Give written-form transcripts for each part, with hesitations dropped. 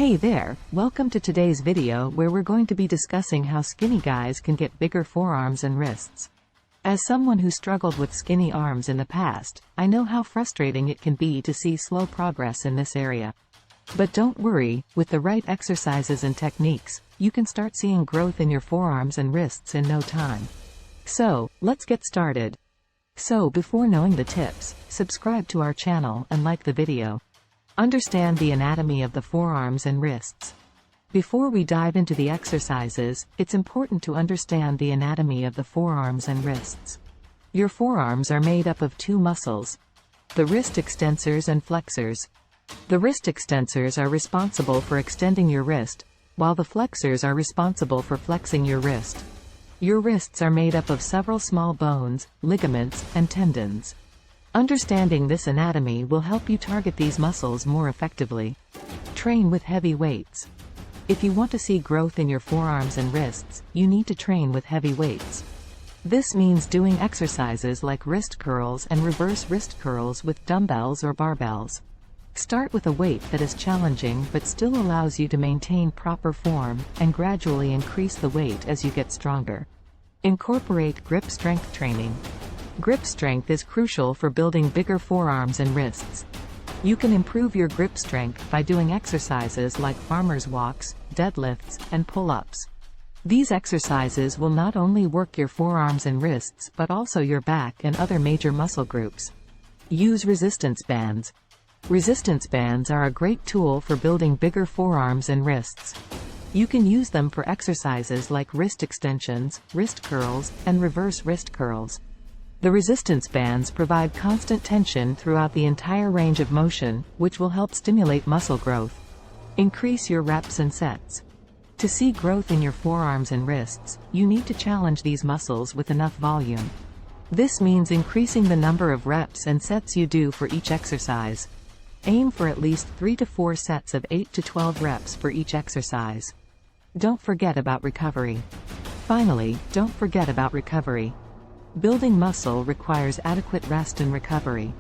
Hey there, welcome to today's video where we're going to be discussing how skinny guys can get bigger forearms and wrists. As someone who struggled with skinny arms in the past, I know how frustrating it can be to see slow progress in this area. But don't worry, with the right exercises and techniques, you can start seeing growth in your forearms and wrists in no time. So, let's get started. So before knowing the tips, subscribe to our channel and like the video. Understand the anatomy of the forearms and wrists. Before we dive into the exercises, it's important to understand the anatomy of the forearms and wrists. Your forearms are made up of two muscles: the wrist extensors and flexors. The wrist extensors are responsible for extending your wrist, while the flexors are responsible for flexing your wrist. Your wrists are made up of several small bones, ligaments, and tendons. Understanding this anatomy will help you target these muscles more effectively. Train with heavy weights. If you want to see growth in your forearms and wrists, you need to train with heavy weights. This means doing exercises like wrist curls and reverse wrist curls with dumbbells or barbells. Start with a weight that is challenging but still allows you to maintain proper form, and gradually increase the weight as you get stronger. Incorporate grip strength training. Grip strength is crucial for building bigger forearms and wrists. You can improve your grip strength by doing exercises like farmer's walks, deadlifts, and pull-ups. These exercises will not only work your forearms and wrists but also your back and other major muscle groups. Use resistance bands. Resistance bands are a great tool for building bigger forearms and wrists. You can use them for exercises like wrist extensions, wrist curls, and reverse wrist curls. The resistance bands provide constant tension throughout the entire range of motion, which will help stimulate muscle growth. Increase your reps and sets. To see growth in your forearms and wrists, you need to challenge these muscles with enough volume. This means increasing the number of reps and sets you do for each exercise. Aim for at least 3 to 4 sets of 8 to 12 reps for each exercise. Don't forget about recovery. Finally, don't forget about recovery. Building muscle requires adequate rest and recovery.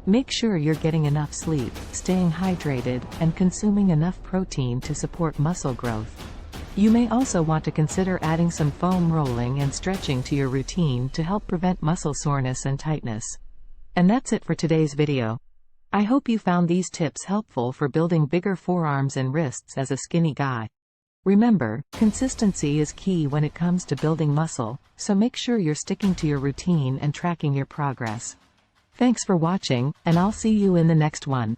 Make sure you're getting enough sleep, staying hydrated, and consuming enough protein to support muscle growth. You may also want to consider adding some foam rolling and stretching to your routine to help prevent muscle soreness and tightness. And that's it for today's video. I hope you found these tips helpful for building bigger forearms and wrists as a skinny guy. Remember, consistency is key when it comes to building muscle, so make sure you're sticking to your routine and tracking your progress. Thanks for watching, and I'll see you in the next one.